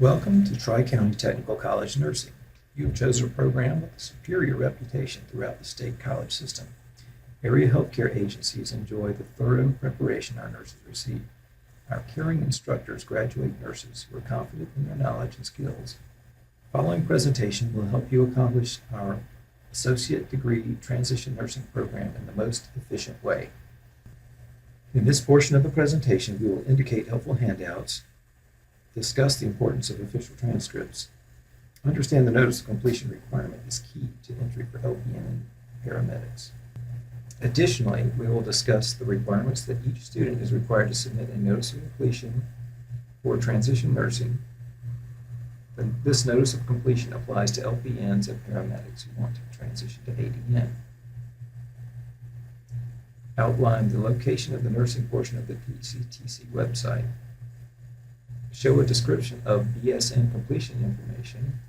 Welcome to Tri-County Technical College Nursing. You have chosen a program with a superior reputation throughout the state college system. Area healthcare agencies enjoy the thorough preparation our nurses receive. Our caring instructors graduate nurses who are confident in their knowledge and skills. Following presentation will help you accomplish our associate degree transition nursing program in the most efficient way. In this portion of the presentation, we will indicate helpful handouts, discuss the importance of official transcripts. Understand the notice of completion requirement is key to entry for LPN and paramedics. Additionally, we will discuss the requirements that each student is required to submit a notice of completion for transition nursing. This notice of completion applies to LPNs and paramedics who want to transition to ADN. Outline the location of the nursing portion of the TCTC website. Show a description of BSN completion information.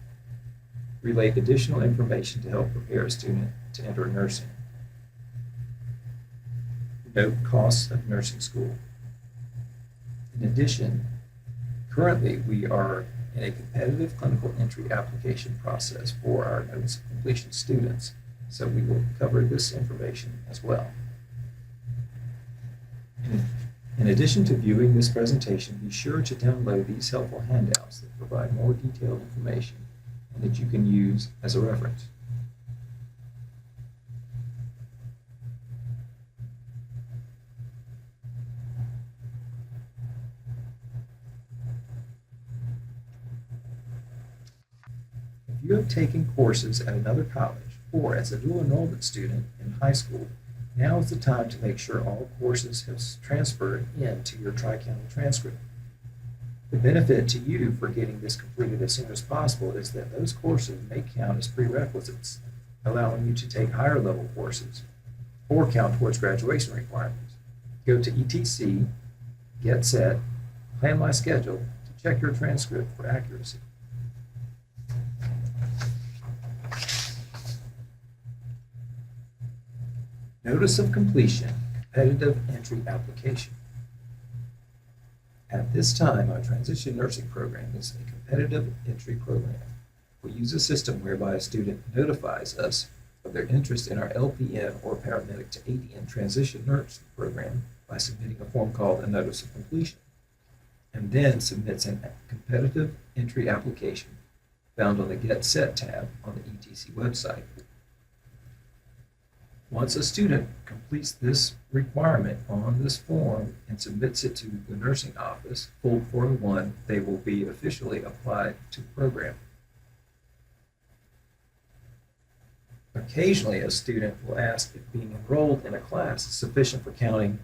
Relate additional information to help prepare a student to enter nursing. Note costs of nursing school. In addition, currently we are in a competitive clinical entry application process for our notice of completion students, so we will cover this information as well. In addition to viewing this presentation, be sure to download these helpful handouts that provide more detailed information and that you can use as a reference. If you have taken courses at another college or as a dual enrollment student in high school, now is the time to make sure all courses have transferred into your Tri-County transcript. The benefit to you for getting this completed as soon as possible is that those courses may count as prerequisites, allowing you to take higher level courses or count towards graduation requirements. Go to ETC, Get Set, Plan My Schedule to check your transcript for accuracy. Notice of completion, competitive entry application. At this time, our transition nursing program is a competitive entry program. We use a system whereby a student notifies us of their interest in our LPN or paramedic to ADN transition nursing program by submitting a form called a notice of completion, and then submits a competitive entry application found on the Get Set tab on the ETC website. Once a student completes this requirement on this form and submits it to the nursing office, Fold 401, they will be officially applied to the program. Occasionally, a student will ask if being enrolled in a class is sufficient for counting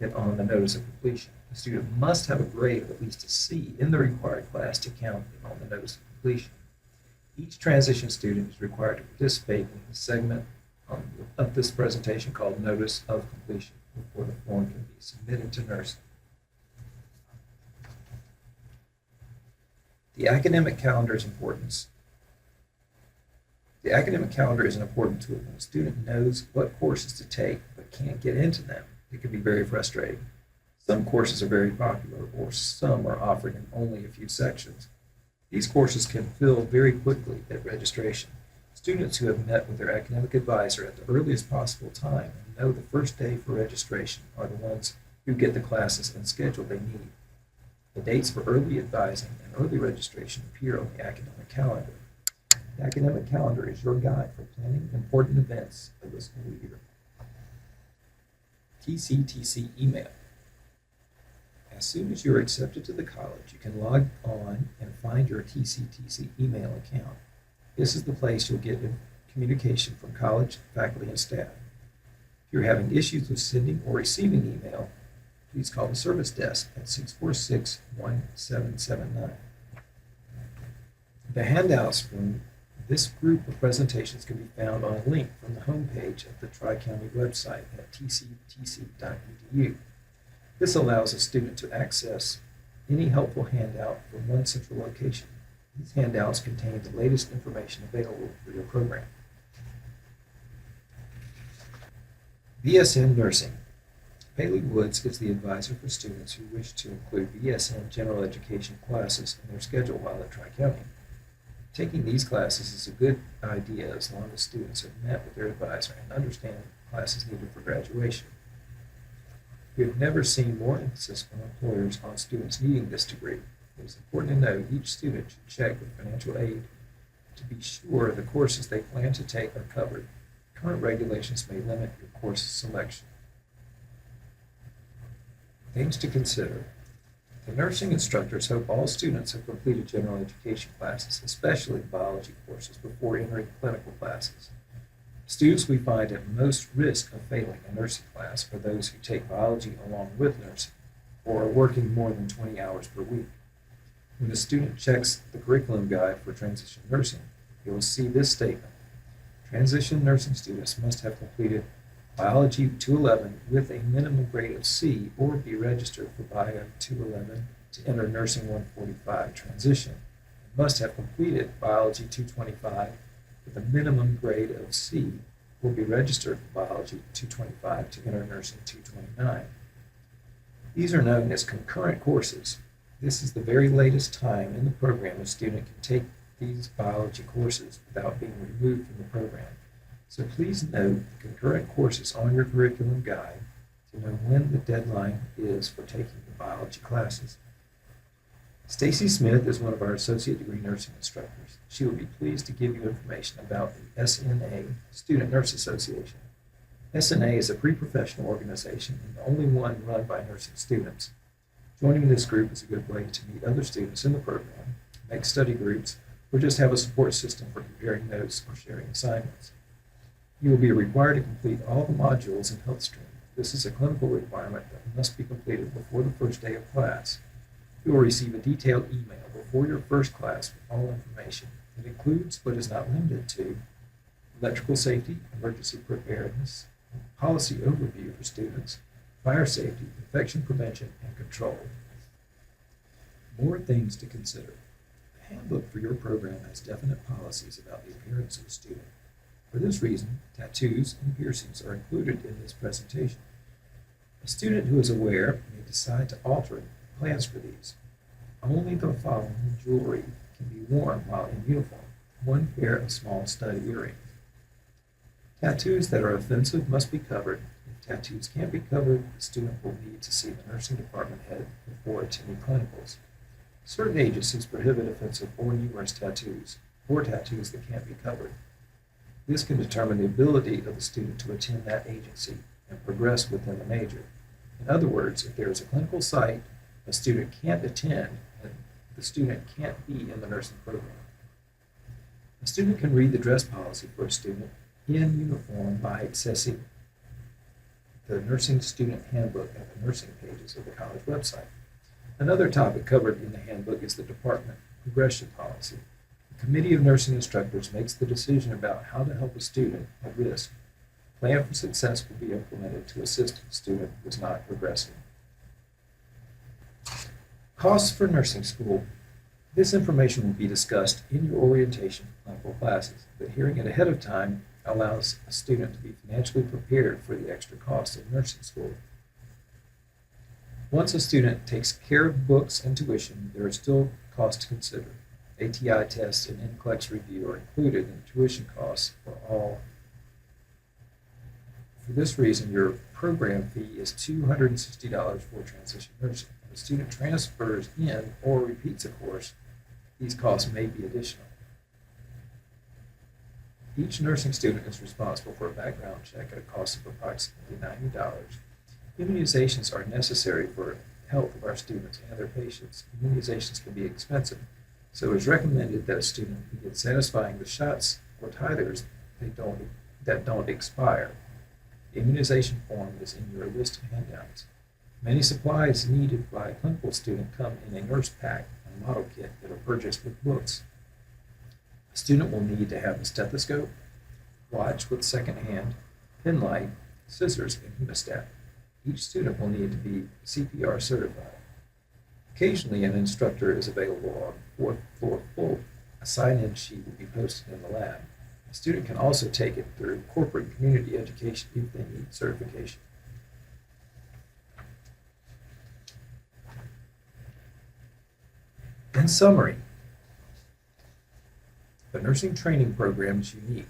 it on the notice of completion. The student must have a grade of at least a C in the required class to count it on the notice of completion. Each transition student is required to participate in the segment of this presentation called Notice of Completion before the form can be submitted to nursing. The academic calendar's importance. The academic calendar is an important tool. When a student knows what courses to take but can't get into them, it can be very frustrating. Some courses are very popular, or some are offered in only a few sections. These courses can fill very quickly at registration. Students who have met with their academic advisor at the earliest possible time and know the first day for registration are the ones who get the classes and schedule they need. The dates for early advising and early registration appear on the academic calendar. The academic calendar is your guide for planning important events of the school year. TCTC email. As soon as you're accepted to the college, you can log on and find your TCTC email account. This is the place you'll get communication from college, faculty, and staff. If you're having issues with sending or receiving email, please call the service desk at 646-1779. The handouts from this group of presentations can be found on a link from the homepage of the Tri-County website at tctc.edu. This allows a student to access any helpful handout from one central location. These handouts contain the latest information available for your program. BSN Nursing. Paley Woods is the advisor for students who wish to include BSN general education classes in their schedule while at Tri-County. Taking these classes is a good idea as long as students have met with their advisor and understand the classes needed for graduation. We have never seen more emphasis from employers on students needing this degree. It is important to note each student should check with financial aid to be sure the courses they plan to take are covered. Current regulations may limit your course selection. Things to consider. The nursing instructors hope all students have completed general education classes, especially biology courses, before entering clinical classes. Students we find at most risk of failing a nursing class are those who take biology along with nursing or are working more than 20 hours per week. When a student checks the curriculum guide for transition nursing, you will see this statement. Transition nursing students must have completed Biology 211 with a minimum grade of C or be registered for Bio 211 to enter Nursing 145 transition and must have completed Biology 225 with a minimum grade of C or be registered for Biology 225 to enter Nursing 229. These are known as concurrent courses. This is the very latest time in the program a student can take these biology courses without being removed from the program. So please note the concurrent courses on your curriculum guide to know when the deadline is for taking the biology classes. Stacy Smith is one of our associate degree nursing instructors. She will be pleased to give you information about the SNA, Student Nurse Association. SNA is a pre-professional organization and the only one run by nursing students. Joining this group is a good way to meet other students in the program, make study groups, or just have a support system for comparing notes or sharing assignments. You will be required to complete all the modules in HealthStream. This is a clinical requirement that must be completed before the first day of class. You will receive a detailed email before your first class with all information. It includes, but is not limited to, electrical safety, emergency preparedness, policy overview for students, fire safety, infection prevention, and control. More things to consider. The handbook for your program has definite policies about the appearance of a student. For this reason, tattoos and piercings are included in this presentation. A student who is aware may decide to alter plans for these. Only the following jewelry can be worn while in uniform. 1 pair of small stud earrings. Tattoos that are offensive must be covered. If tattoos can't be covered, the student will need to see the nursing department head before attending clinicals. Certain agencies prohibit offensive or numerous tattoos, or tattoos that can't be covered. This can determine the ability of the student to attend that agency and progress within the major. In other words, if there is a clinical site a student can't attend, then the student can't be in the nursing program. A student can read the dress policy for a student in uniform by accessing the Nursing Student Handbook at the nursing pages of the college website. Another topic covered in the handbook is the department progression policy. The Committee of Nursing Instructors makes the decision about how to help a student at risk. A plan for success will be implemented to assist a student who is not progressing. Costs for nursing school. This information will be discussed in your orientation clinical classes, but hearing it ahead of time allows a student to be financially prepared for the extra cost of nursing school. Once a student takes care of books and tuition, there are still costs to consider. ATI tests and NCLEX review are included in tuition costs for all. For this reason, your program fee is $260 for transition nursing. If a student transfers in or repeats a course, these costs may be additional. Each nursing student is responsible for a background check at a cost of approximately $90. Immunizations are necessary for health of our students and their patients. Immunizations can be expensive, so it is recommended that a student begin satisfying the shots or titers that don't expire. The immunization form is in your list of handouts. Many supplies needed by a clinical student come in a nurse pack and model kit that are purchased with books. A student will need to have a stethoscope, watch with second hand, pen light, scissors, and hemostat. Each student will need to be CPR certified. Occasionally, an instructor is available on the 4th floor full. A sign-in sheet will be posted in the lab. A student can also take it through corporate community education if they need certification. In summary, the nursing training program is unique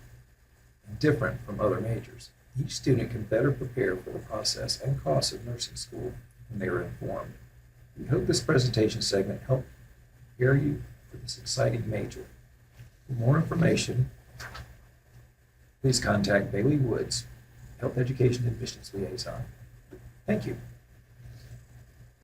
and different from other majors. Each student can better prepare for the process and costs of nursing school when they are informed. We hope this presentation segment helped prepare you for this exciting major. For more information, please contact Bailey Woods, Health Education Admissions Liaison. Thank you.